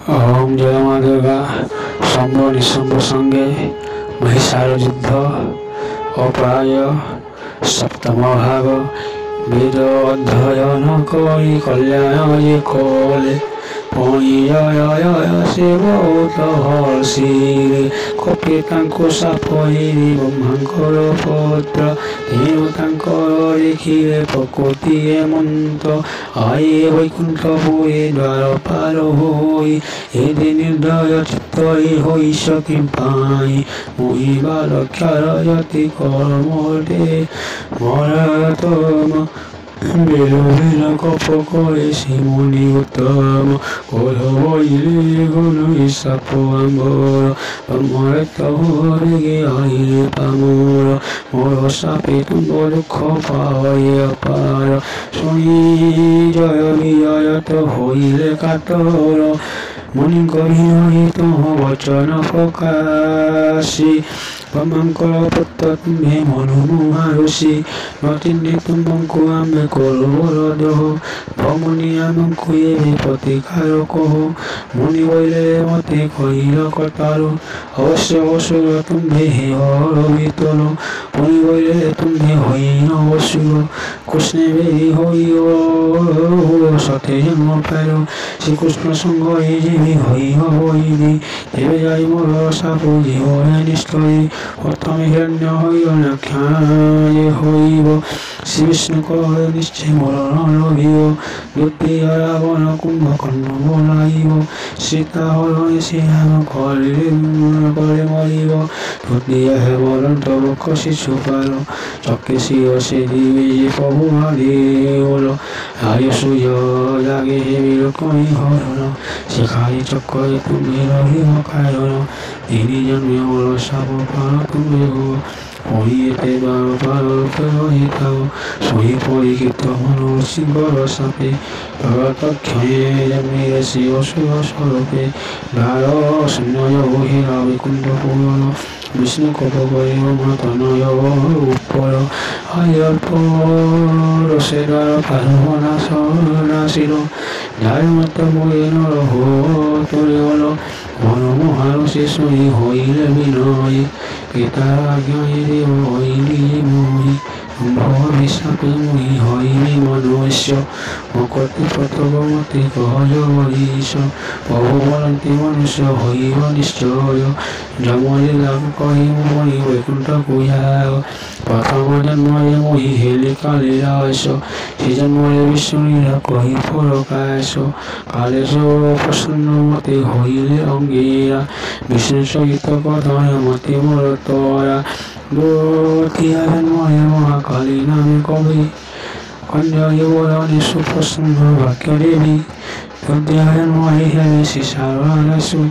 ओम जय माँ दुर्गा। शंभो निशंभ संगे महिषार युद्ध अपाय सप्तम भाग वेद अध्ययन करी कल्याण जे कले शिव हर्षि कपे सापरी ब्रह्मांकर पत्र तेणु देखिले प्रकृतिए मंत्र आये वैकुंठ पुरी द्वार पार होई एदे निर्दय चित्त होई सखी पाई मुहिबा रक्षारयति कर्मते मरतम बेलो कप करे शिमुनि उत्तम कल बइले गुण साप आंबर ब्रह्मरत हरे आइले पामर मोर सापे तुम दुख पाए अपार शुणी जय विजयत होइले कातर मुनि कहित वचन प्रकाशी ब्रह्मांकर पुत्र तुम्हें मनुमुहा ऋषि नचिन्हे तुमको आमे कलवर दह भमुनि आमको ये प्रतिकार कह मुनि बोले मते कहिल कतारो अवश्य असुर तुम्हें हे हर भीतर मुनि बोले तुम्हें होइन असुर कृष्ण बेरी हो सते जन्म पार श्रीकृष्ण संग जीवी हईनी तेरे जाई मोर साप जीवन निष्ठय प्रथम हिरण्य हईख्याय हईब श्री विष्णु कह निश्चय मरण लभिव युद्धि रावण कुंभकर्ण बोलाइब सीता हरण श्रीराम करे मरिब युद्धि मरण तब शिशु पार चके शिव से दिवे प्रभु हरिल आयुषुज जागे हेबिर कई हरण शिखाई चक्कर तुम्हें रही कारण তিনি জন্মে বড় সাপ পার তুমি গো হইতে দ্বার পার রহিতাও সহি পরিকৃত মন সিংহর সাপে ভগতক্ষয়ে জন্মে শিব শিব স্বরূপে দ্বার শূন্য বহিরা বৈকুণ্ঠ পুরন বিষ্ণু কপ করিব মাতনয় উপর আয়ার পর সে দ্বার পারবনা সনাশির যার মত বই নরহ তোরে হল মনোমহার শিশুই হইলে বিনয় পিতার আজ্ঞায় দেব হইলি মই ভবিষ্যতে মুই হইলি মনুষ্য মকতি পতগমতি কহজ বলিস প্রভু বলন্তি মনুষ্য হইব নিশ্চয় জমরে লাভ কহিব মরি বৈকুণ্ঠ কুয়ায় প্রথম জন্মরে মুই হেলি কালিরাস সে জন্মরে বিষ্ণুরা কহি প্রকাশ কালেশ প্রসন্ন মতে হইলে অঙ্গীরা বিষ্ণু সহিত কথায় মতে মোর তরা দুটিয়া জন্মরে মহাকালী নামে কবি কন্যা বরণে সুপ্রসন্ন বাক্য দেবী তদ্যায়ন মহেশে শ্রী সারদাসু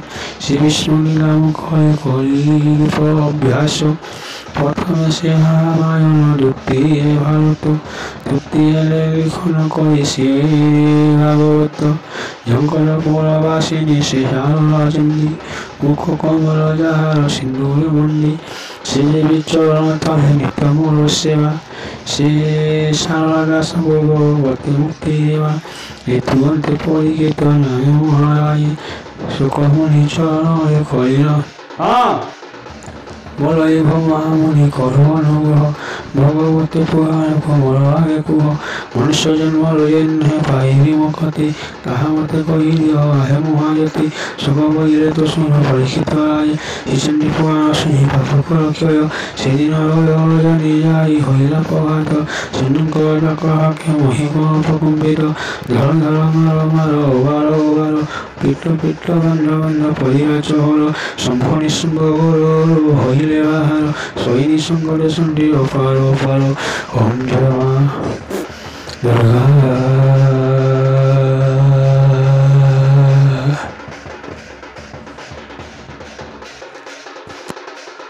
শ্রী বিষ্ণু লীলাম ক্ষয় করি অভ্যাস প্রথমে সে রামায়ণ দ্বিতীয় ভারত তৃতীয় লিখন করে সে ভাগবত জঙ্কর পুরবাসিনী সে সারদাচন্ডী মুখ কমল যাহার সিন্ধুর বন্দী সে যে বিচরণ তহে নিত্য মোর সেবা সে সারদাস ভগবতী মুক্তি দেবা ঋতুগন্তে পরিকৃত নয় মহারায় সুকমণি চরণে করিল বলাই মহামুনি করো অনুগ্রহ ভগবতী পুরাণ কমল আগে কুহ মনুষ্য জন্ম লইনে পাইবি মুখতি তাহা মতে কহিলিও আহে মহাজ্যোতি সুখ বইলে তো শুন পরীক্ষিত রায় হিচন্ডী পুরাণ শুনি পাপ ক্ষয় সেদিন জানি যাই হইলা প্রভাত সুন্দর ডাকে মহি প্রকম্পিত ধর ধর মার মার ওবার ওবার পিঠ পিঠ গন্ধ গন্ধ পরিবা চহর শম্ভ নিঃসঙ্গ গরু হইলে বাহার সৈনী সঙ্গরে সন্ধি অপার অপার ওম জয় মা দুর্গা।